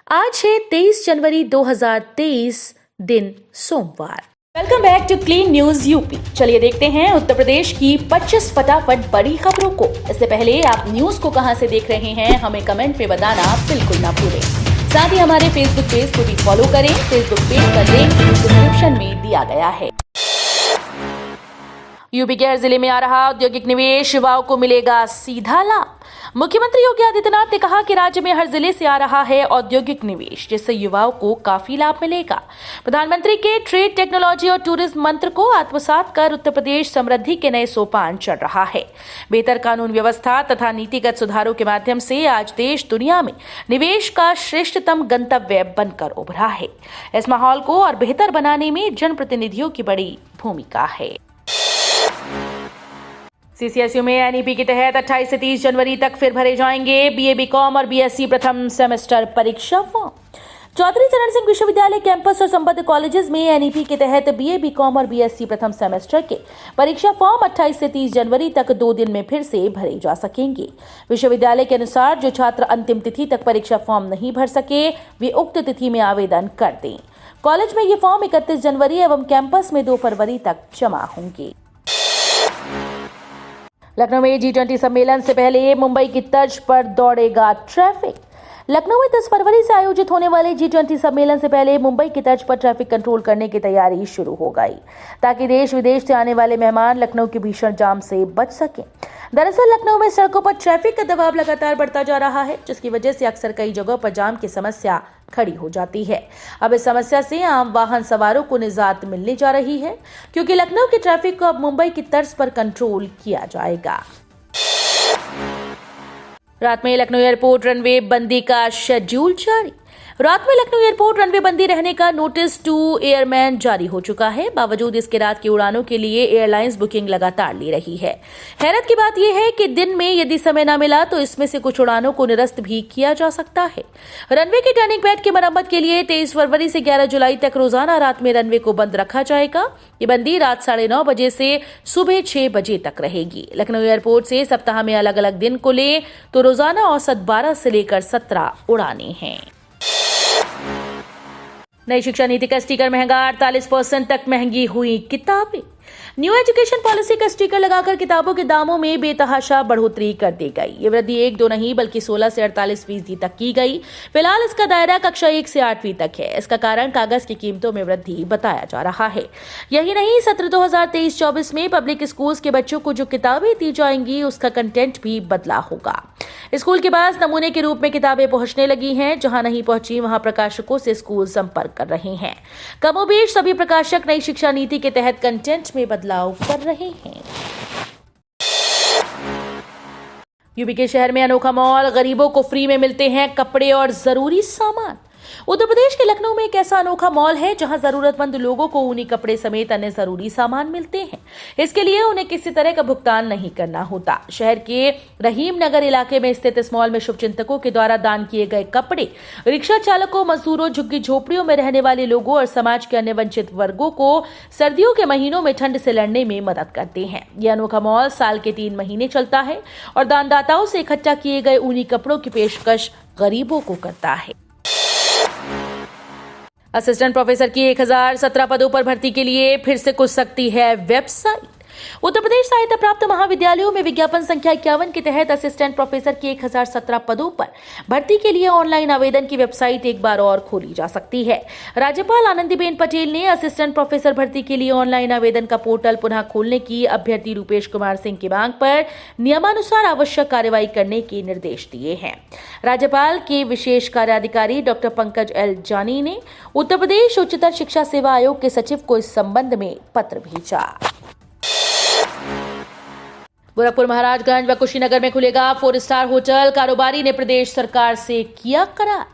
आज है 23 जनवरी 2023, दिन सोमवार। Welcome back to clean news UP. चलिए देखते हैं उत्तर प्रदेश की 25 फटाफट बड़ी खबरों को। इससे पहले आप न्यूज को कहां से देख रहे हैं हमें कमेंट में बताना बिल्कुल ना भूलें। साथ ही हमारे फेसबुक पेज को भी फॉलो करें। फेसबुक पेज का लिंक डिस्क्रिप्शन में दिया गया है। यूपी के हर जिले में आ रहा औद्योगिक निवेश युवाओं को मिलेगा सीधा लाभ। मुख्यमंत्री योगी आदित्यनाथ ने कहा कि राज्य में हर जिले से आ रहा है औद्योगिक निवेश, जिससे युवाओं को काफी लाभ मिलेगा। प्रधानमंत्री के ट्रेड, टेक्नोलॉजी और टूरिज्म मंत्र को आत्मसात कर उत्तर प्रदेश समृद्धि के नए सोपान चढ़ रहा है। बेहतर कानून व्यवस्था तथा नीतिगत सुधारों के माध्यम से आज देश दुनिया में निवेश का श्रेष्ठतम गंतव्य बनकर उभरा है। इस माहौल को और बेहतर बनाने में जनप्रतिनिधियों की बड़ी भूमिका है। सीसीएसयू में एनईपी के तहत 28 से 30 जनवरी तक फिर भरे जाएंगे बीए, बीकॉम और बीएससी प्रथम सेमेस्टर परीक्षा फॉर्म। चौधरी चरण सिंह विश्वविद्यालय कैंपस और संबद्ध कॉलेजेस में एनईपी के तहत बीए, बीकॉम और बीएससी प्रथम सेमेस्टर के परीक्षा फॉर्म 28 से 30 जनवरी तक 2 दिन में फिर से भरे जा सकेंगे। विश्वविद्यालय के अनुसार जो छात्र अंतिम तिथि तक परीक्षा फॉर्म नहीं भर सके वे उक्त तिथि में आवेदन कर दें। कॉलेज में ये फॉर्म 31 जनवरी एवं कैंपस में 2 फरवरी तक जमा होंगे। लखनऊ में G20 सम्मेलन से पहले मुंबई की तर्ज पर दौड़ेगा ट्रैफिक। लखनऊ में 10 फरवरी से आयोजित होने वाले G20 सम्मेलन से पहले मुंबई की तर्ज पर ट्रैफिक कंट्रोल करने की तैयारी शुरू हो गई, ताकि देश विदेश से आने वाले मेहमान लखनऊ के भीषण जाम से बच सकें। दरअसल लखनऊ में सड़कों पर ट्रैफिक का दबाव लगातार बढ़ता जा रहा है, जिसकी वजह से अक्सर कई जगहों पर जाम की समस्या खड़ी हो जाती है। अब इस समस्या से आम वाहन सवारों को निजात मिलने जा रही है, क्योंकि लखनऊ के ट्रैफिक को अब मुंबई की तर्ज पर कंट्रोल किया जाएगा। रात में लखनऊ एयरपोर्ट रनवे बंदी का शेड्यूल जारी। रात में लखनऊ एयरपोर्ट रनवे बंदी रहने का नोटिस टू एयरमैन जारी हो चुका है। बावजूद इसके रात की उड़ानों के लिए एयरलाइंस बुकिंग लगातार ले रही है। हैरत की बात यह है कि दिन में यदि समय न मिला तो इसमें से कुछ उड़ानों को निरस्त भी किया जा सकता है। रनवे के टर्निंग पैड की मरम्मत के लिए 23 फरवरी से 11 जुलाई तक रोजाना रात में रनवे को बंद रखा जाएगा। ये बंदी रात 9:30 बजे से सुबह 6 बजे तक रहेगी। लखनऊ एयरपोर्ट से सप्ताह में अलग अलग दिन को ले तो रोजाना औसत 12 से लेकर 17 उड़ानें हैं। नई शिक्षा नीति का स्टिकर महंगा, 48% तक महंगी हुई किताबें। न्यू एजुकेशन पॉलिसी का स्टिकर लगाकर किताबों के दामों में बेतहाशा बढ़ोतरी कर दी गई। ये वृद्धि 1-2 नहीं बल्कि 16 से 48% तक की गई। फिलहाल इसका दायरा कक्षा 1 से 8वीं तक है। इसका कारण कागज की कीमतों में वृद्धि बताया जा रहा है। यही नहीं, सत्र 2023-24 में पब्लिक स्कूल्स के बच्चों को जो किताबें दी जाएंगी उसका कंटेंट भी बदला होगा। स्कूल के पास नमूने के रूप में किताबें पहुंचने लगी हैं। जहां नहीं पहुंची वहां प्रकाशकों से स्कूल संपर्क कर रहे हैं। कमोबेश सभी प्रकाशक नई शिक्षा नीति के तहत कंटेंट में बदलाव कर रहे हैं। यूपी के शहर में अनोखा मॉल, गरीबों को फ्री में मिलते हैं कपड़े और जरूरी सामान। उत्तर प्रदेश के लखनऊ में एक ऐसा अनोखा मॉल है जहां जरूरतमंद लोगों को ऊनी कपड़े समेत अन्य जरूरी सामान मिलते हैं। इसके लिए उन्हें किसी तरह का भुगतान नहीं करना होता। शहर के रहीम नगर इलाके में स्थित इस मॉल में शुभचिंतकों के द्वारा दान किए गए कपड़े रिक्शा चालकों, मजदूरों, झुग्गी झोपड़ियों में रहने वाले लोगों और समाज के अन्य वंचित वर्गों को सर्दियों के महीनों में ठंड से लड़ने में मदद करते हैं। यह अनोखा मॉल साल के 3 महीने चलता है और दानदाताओं से इकट्ठा किए गए ऊनी कपड़ों की पेशकश गरीबों को करता है। असिस्टेंट प्रोफेसर की 1017 पदों पर भर्ती के लिए फिर से खुल सकती है वेबसाइट। उत्तर प्रदेश सहायता प्राप्त महाविद्यालयों में विज्ञापन संख्या 51 के तहत असिस्टेंट प्रोफेसर की 1017 पदों पर भर्ती के लिए ऑनलाइन आवेदन की वेबसाइट एक बार और खोली जा सकती है। राज्यपाल आनंदीबेन पटेल ने असिस्टेंट प्रोफेसर भर्ती के लिए ऑनलाइन आवेदन का पोर्टल पुनः खोलने की अभ्यर्थी रूपेश कुमार सिंह की मांग पर नियमानुसार आवश्यक कार्रवाई करने के निर्देश दिए हैं। राज्यपाल के विशेष कार्याधिकारी डॉक्टर पंकज एल जानी ने उत्तर प्रदेश उच्चतर शिक्षा सेवा आयोग के सचिव को इस संबंध में पत्र भेजा। गोरखपुर, महाराजगंज व कुशीनगर में खुलेगा 4 स्टार होटल। कारोबारी ने प्रदेश सरकार से किया करार।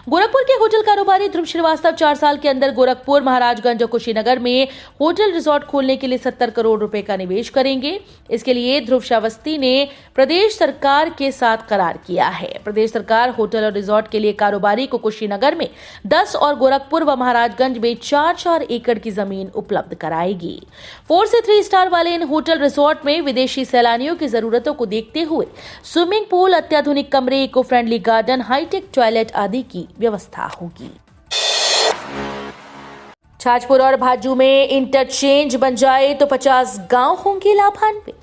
गोरखपुर के होटल कारोबारी ध्रुव श्रीवास्तव 4 साल के अंदर गोरखपुर, महाराजगंज और कुशीनगर में होटल रिजॉर्ट खोलने के लिए 70 करोड़ रुपए का निवेश करेंगे। इसके लिए ध्रुव श्रीवास्तव ने प्रदेश सरकार के साथ करार किया है। प्रदेश सरकार होटल और रिजॉर्ट के लिए कारोबारी को कुशीनगर में 10 और गोरखपुर व महाराजगंज में 4-4 एकड़ की जमीन उपलब्ध कराएगी। 4 से 3 स्टार वाले इन होटल रिजॉर्ट में विदेशी सैलानियों की जरूरतों को देखते हुए स्विमिंग पूल, अत्याधुनिक कमरे, eco friendly garden, hi tech toilet आदि की की व्यवस्था होगी। छाछपुर और भाजू में इंटरचेंज बन जाए तो 50 गांव होंगे लाभान्वित।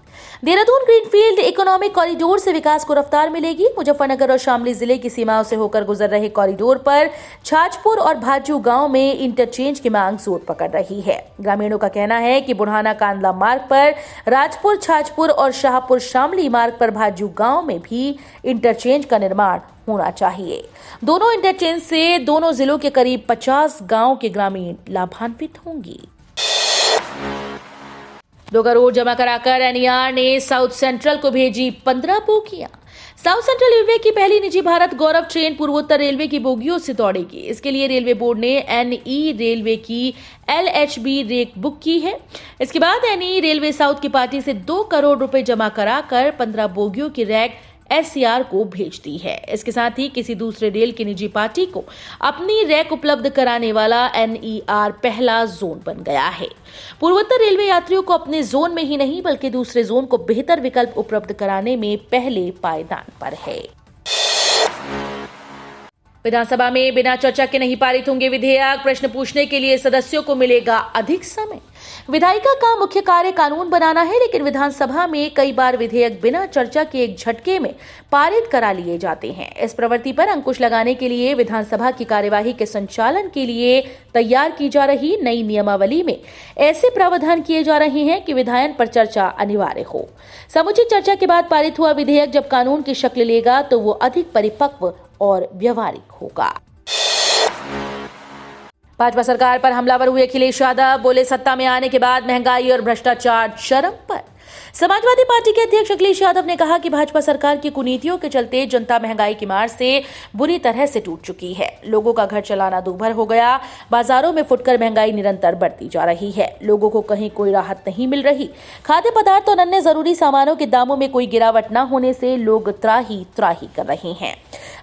देहरादून ग्रीनफील्ड इकोनॉमिक कॉरिडोर से विकास को रफ्तार मिलेगी। मुजफ्फरनगर और शामली जिले की सीमाओं से होकर गुजर रहे कॉरिडोर पर छाछपुर और भाजू गांव में इंटरचेंज की मांग जोर पकड़ रही है। ग्रामीणों का कहना है कि बुढ़ाना कांदला मार्ग पर राजपुर छाछपुर और शाहपुर शामली मार्ग पर भाजू गांव में भी इंटरचेंज का निर्माण होना चाहिए। दोनों इंटरचेंज से दोनों जिलों के करीब 50 गांव के ग्रामीण लाभान्वित होंगे। 2 करोड़ जमा कराकर एनईआर ने साउथ सेंट्रल को भेजी 15 बोगियां। साउथ सेंट्रल रेलवे की पहली निजी भारत गौरव ट्रेन पूर्वोत्तर रेलवे की बोगियों से दौड़ेगी। इसके लिए रेलवे बोर्ड ने एनई रेलवे की LHB रेक बुक की है। इसके बाद एनई रेलवे साउथ की पार्टी से 2 करोड़ रुपए जमा कराकर 15 बोगियों की रैक SCR को भेज दी है। इसके साथ ही किसी दूसरे रेल की निजी पार्टी को अपनी रैक उपलब्ध कराने वाला NER पहला जोन बन गया है। पूर्वोत्तर रेलवे यात्रियों को अपने जोन में ही नहीं बल्कि दूसरे जोन को बेहतर विकल्प उपलब्ध कराने में पहले पायदान पर है। विधानसभा में बिना चर्चा के नहीं पारित होंगे विधेयक। प्रश्न पूछने के लिए सदस्यों को मिलेगा अधिक समय। विधायिका का मुख्य कार्य कानून बनाना है, लेकिन विधानसभा में कई बार विधेयक बिना चर्चा के एक झटके में पारित करा लिए जाते हैं। इस प्रवृत्ति पर अंकुश लगाने के लिए विधानसभा की कार्यवाही के संचालन के लिए तैयार की जा रही नई नियमावली में ऐसे प्रावधान किए जा रहे हैं कि विधायन पर चर्चा अनिवार्य हो। समुचित चर्चा के बाद पारित हुआ विधेयक जब कानून की शक्ल लेगा तो वो अधिक परिपक्व और व्यवहारिक होगा। भाजपा सरकार पर हमलावर हुए अखिलेश यादव बोले, सत्ता में आने के बाद महंगाई और भ्रष्टाचार चरम पर। समाजवादी पार्टी के अध्यक्ष अखिलेश यादव ने कहा कि भाजपा सरकार की कुनीतियों के चलते जनता महंगाई की मार से बुरी तरह से टूट चुकी है। लोगों का घर चलाना दूभर हो गया। बाजारों में फुटकर महंगाई निरंतर बढ़ती जा रही है। लोगों को कहीं कोई राहत नहीं मिल रही। खाद्य पदार्थ और अन्य जरूरी सामानों के दामों में कोई गिरावट न होने से लोग त्राही त्राही कर रहे हैं।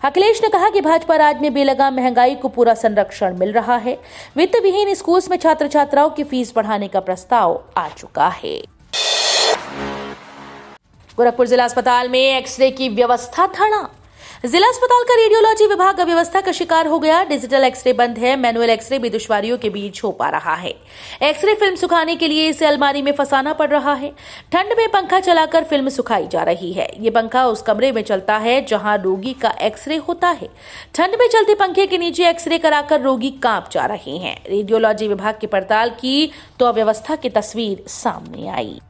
अखिलेश ने कहा कि भाजपा राज में बेलगाम महंगाई को पूरा संरक्षण मिल रहा है। वित्त विहीन स्कूल में छात्र छात्राओं की फीस बढ़ाने का प्रस्ताव आ चुका है। गोरखपुर जिला अस्पताल में एक्सरे की व्यवस्था धड़ा। जिला अस्पताल का रेडियोलॉजी विभाग अव्यवस्था का शिकार हो गया। डिजिटल एक्सरे बंद है। मैनुअल एक्सरे भी दुश्वारियों के बीच हो पा रहा है। एक्सरे फिल्म सुखाने के लिए इसे अलमारी में फंसाना पड़ रहा है। ठंड में पंखा चलाकर फिल्म सुखाई जा रही है। ये पंखा उस कमरे में चलता है जहां रोगी का एक्सरे होता है। ठंड में चलते पंखे के नीचे एक्सरे कराकर रोगी कांप जा रहे हैं। रेडियोलॉजी विभाग की पड़ताल की तो अव्यवस्था की तस्वीर सामने आई।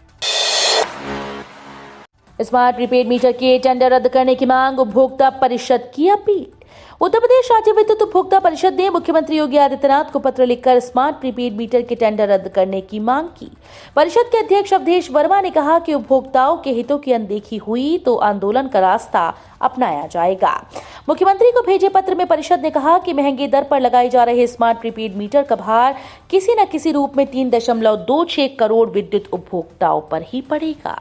स्मार्ट प्रीपेड मीटर के टेंडर रद्द करने की मांग उपभोक्ता परिषद की अपील। उत्तर प्रदेश राज्य विद्युत उपभोक्ता परिषद ने मुख्यमंत्री योगी आदित्यनाथ को पत्र लिखकर स्मार्ट प्रीपेड मीटर के टेंडर रद्द करने की मांग की। परिषद के अध्यक्ष अवधेश वर्मा ने कहा कि उपभोक्ताओं के हितों की अनदेखी हुई तो आंदोलन का रास्ता अपनाया जाएगा। मुख्यमंत्री को भेजे पत्र में परिषद ने कहा कि महंगी दर पर लगाए जा रहे स्मार्ट प्रीपेड मीटर का भार किसी न किसी रूप में 3.26 करोड़ विद्युत उपभोक्ताओं पर ही पड़ेगा।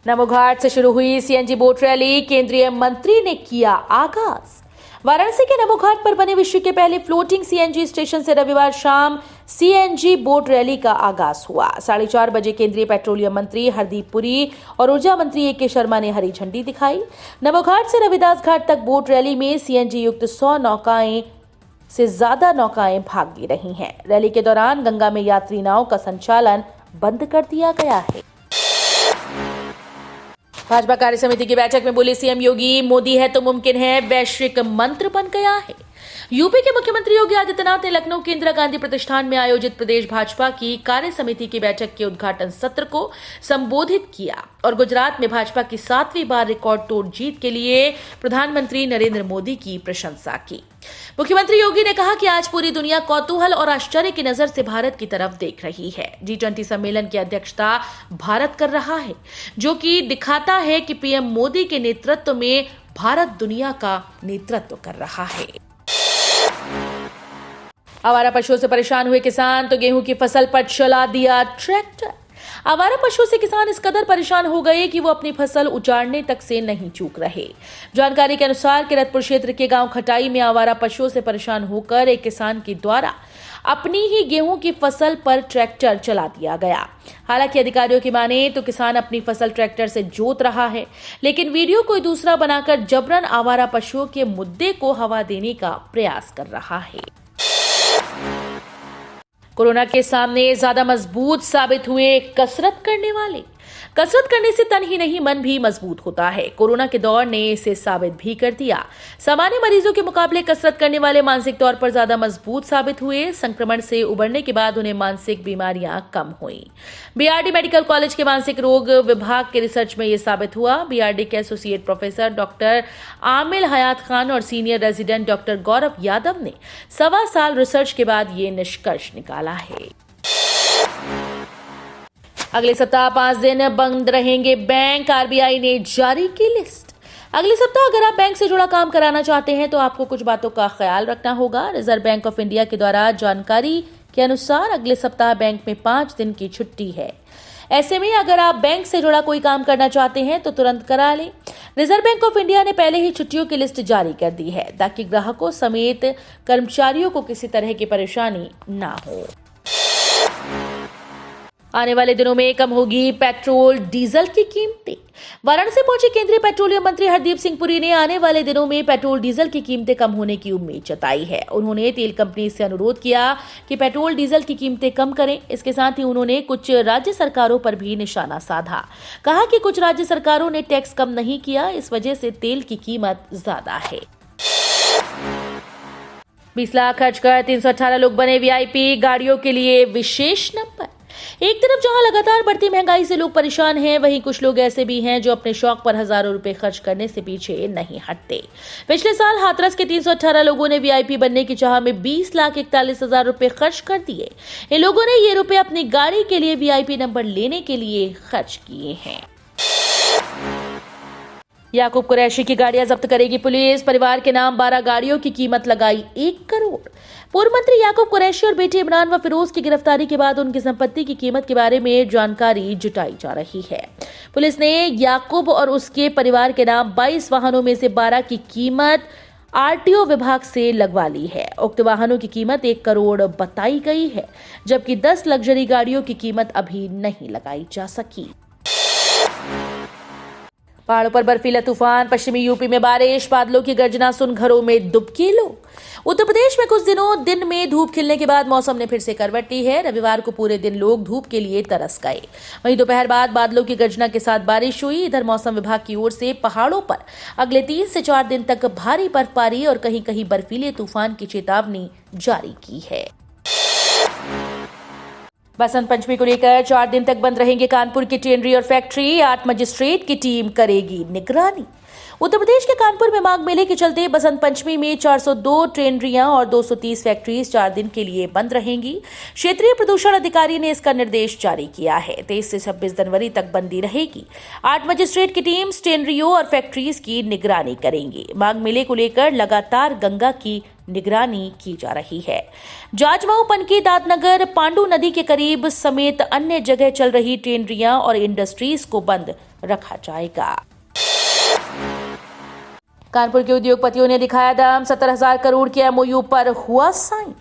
नमो घाट से शुरू हुई CNG बोट रैली, केंद्रीय मंत्री ने किया आगाज। वाराणसी के नमो घाट पर बने विश्व के पहले फ्लोटिंग CNG स्टेशन से रविवार शाम CNG बोट रैली का आगाज हुआ। 4:30 बजे केंद्रीय पेट्रोलियम मंत्री हरदीप पुरी और ऊर्जा मंत्री AK शर्मा ने हरी झंडी दिखाई। नमो घाट से रविदास घाट तक बोट रैली में CNG युक्त 100 नौकाएं से ज्यादा नौकाएं भाग ले रही हैं। रैली के दौरान गंगा में यात्री नाव का संचालन बंद कर दिया गया है। भाजपा कार्य समिति की बैठक में बोले CM योगी, मोदी है तो मुमकिन है वैश्विक मंत्र बन गया है। यूपी के मुख्यमंत्री योगी आदित्यनाथ ने लखनऊ के इंदिरा गांधी प्रतिष्ठान में आयोजित प्रदेश भाजपा की कार्य समिति की बैठक के उद्घाटन सत्र को संबोधित किया और गुजरात में भाजपा की 7वीं बार रिकॉर्ड तोड़ जीत के लिए प्रधानमंत्री नरेंद्र मोदी की प्रशंसा की। मुख्यमंत्री योगी ने कहा कि आज पूरी दुनिया कौतूहल और आश्चर्य की नजर से भारत की तरफ देख रही है। G20 सम्मेलन की अध्यक्षता भारत कर रहा है, जो कि दिखाता है कि PM मोदी के नेतृत्व में भारत दुनिया का नेतृत्व कर रहा है। आवारा पशुओं से परेशान हुए किसान तो गेहूं की फसल पर चला दिया ट्रैक्टर। आवारा पशुओं से किसान इस कदर परेशान हो गए कि वो अपनी फसल उजाड़ने तक से नहीं चूक रहे। जानकारी के अनुसार किरतपुर क्षेत्र के गांव खटाई में आवारा पशुओं से परेशान होकर एक किसान के द्वारा अपनी ही गेहूं की फसल पर ट्रैक्टर चला दिया गया। हालांकि अधिकारियों की माने तो किसान अपनी फसल ट्रैक्टर से जोत रहा है, लेकिन वीडियो कोई दूसरा बनाकर जबरन आवारा पशुओं के मुद्दे को हवा देने का प्रयास कर रहा है। कोरोना के सामने ज्यादा मजबूत साबित हुए कसरत करने वाले। कसरत करने से तन ही नहीं मन भी मजबूत होता है। कोरोना के दौर ने इसे साबित भी कर दिया। सामान्य मरीजों के मुकाबले कसरत करने वाले मानसिक तौर पर ज्यादा मजबूत साबित हुए। संक्रमण से उबरने के बाद उन्हें मानसिक बीमारियां कम हुई। बीआरडी मेडिकल कॉलेज के मानसिक रोग विभाग के रिसर्च में यह साबित हुआ। बीआरडी के एसोसिएट प्रोफेसर डॉक्टर आमिल हयात खान और senior resident doctor Gaurav Yadav ने 1.25 साल रिसर्च के बाद ये निष्कर्ष निकाला है। अगले सप्ताह 5 दिन बंद रहेंगे बैंक। आरबीआई ने जारी की लिस्ट। अगले सप्ताह अगर आप बैंक से जुड़ा काम कराना चाहते हैं तो आपको कुछ बातों का ख्याल रखना होगा। रिजर्व बैंक ऑफ इंडिया के द्वारा जानकारी के अनुसार अगले सप्ताह बैंक में 5 दिन की छुट्टी है। ऐसे में अगर आप बैंक से जुड़ा कोई काम करना चाहते हैं तो तुरंत करा लें। रिजर्व बैंक ऑफ इंडिया ने पहले ही छुट्टियों की लिस्ट जारी कर दी है ताकि ग्राहकों समेत कर्मचारियों को किसी तरह की परेशानी ना हो। आने वाले दिनों में कम होगी पेट्रोल डीजल की कीमतें। वाराणसी पहुंचे केंद्रीय पेट्रोलियम मंत्री हरदीप सिंह पुरी ने आने वाले दिनों में पेट्रोल डीजल की कीमतें कम होने की उम्मीद जताई है। उन्होंने तेल कंपनी से अनुरोध किया कि पेट्रोल डीजल की कीमतें कम करें। इसके साथ ही उन्होंने कुछ राज्य सरकारों पर भी निशाना साधा। कहा कि कुछ राज्य सरकारों ने टैक्स कम नहीं किया, इस वजह से तेल की कीमत ज्यादा है। 20 लाख खर्च कर 318 लोग बने वीआईपी। गाड़ियों के लिए विशेष नंबर। एक तरफ जहां लगातार बढ़ती महंगाई से लोग परेशान हैं, वहीं कुछ लोग ऐसे भी हैं जो अपने शौक पर हजारों रुपए खर्च करने से पीछे नहीं हटते। पिछले साल हाथरस के 318 लोगों ने वीआईपी बनने की चाह में 20,41,000 रुपए खर्च कर दिए। इन लोगों ने ये रुपए अपनी गाड़ी के लिए वीआईपी नंबर लेने के लिए खर्च किए हैं। याकूब कुरैशी की गाड़ियां जब्त करेगी पुलिस। परिवार के नाम 12 गाड़ियों की कीमत लगाई 1 करोड़। पूर्व मंत्री याकूब कुरैशी और बेटे इमरान व फिरोज की गिरफ्तारी के बाद उनकी संपत्ति की कीमत के बारे में जानकारी जुटाई जा रही है। पुलिस ने याकूब और उसके परिवार के नाम 22 वाहनों में से 12 की कीमत आरटीओ विभाग से लगवा ली है। उक्त वाहनों की कीमत 1 करोड़ बताई गई है, जबकि 10 लग्जरी गाड़ियों की कीमत अभी नहीं लगाई जा सकी। पहाड़ों पर बर्फीला तूफान। पश्चिमी यूपी में बारिश। बादलों की गर्जना सुन घरों में दुबके लोग। उत्तर प्रदेश में कुछ दिनों दिन में धूप खिलने के बाद मौसम ने फिर से करवट ली है। रविवार को पूरे दिन लोग धूप के लिए तरस गए। वहीं दोपहर बाद बादलों की गर्जना के साथ बारिश हुई। इधर मौसम विभाग की ओर से पहाड़ों पर अगले 3 से 4 दिन तक भारी बर्फबारी और कहीं कहीं बर्फीले तूफान की चेतावनी जारी की है। बसंत पंचमी को लेकर 4 दिन तक बंद रहेंगे कानपुर की टेनरी और फैक्ट्री। 8 मजिस्ट्रेट की टीम करेगी निगरानी। उत्तर प्रदेश के कानपुर में माघ मेले के चलते बसंत पंचमी में 402 ट्रेनरियां और 230 फैक्ट्रीज 4 दिन के लिए बंद रहेंगी। क्षेत्रीय प्रदूषण अधिकारी ने इसका निर्देश जारी किया है। 23 से 26 जनवरी तक बंदी रहेगी। 8 मजिस्ट्रेट की टीम ट्रेनरियों और फैक्ट्रीज की निगरानी करेंगी। माघ मेले को लेकर लगातार गंगा की निगरानी की जा रही है। जाजमऊ, पनकी, दादनगर, पांडू नदी के करीब समेत अन्य जगह चल रही ट्रेनरियां और इंडस्ट्रीज को बंद रखा जाएगा। कानपुर के उद्योगपतियों ने दिखाया दम। 70,000 करोड़ के एमओयू पर हुआ साइन।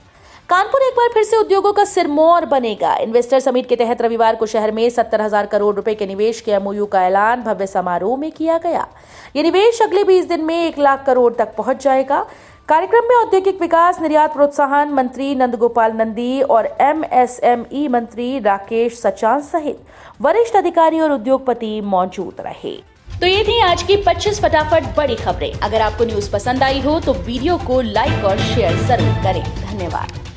कानपुर एक बार फिर से उद्योगों का सिरमौर बनेगा। इन्वेस्टर समिट के तहत रविवार को शहर में 70,000 करोड़ रुपए के निवेश के एमओयू का ऐलान भव्य समारोह में किया गया। ये निवेश अगले 20 दिन में 1 लाख करोड़ तक पहुंच जाएगा। कार्यक्रम में औद्योगिक विकास, निर्यात प्रोत्साहन मंत्री नंदगोपाल नंदी और एमएसएमई मंत्री राकेश सचान सहित वरिष्ठ अधिकारी और उद्योगपति मौजूद रहे। तो ये थी आज की 25 फटाफट बड़ी खबरें। अगर आपको न्यूज पसंद आई हो तो वीडियो को लाइक और शेयर जरूर करें। धन्यवाद।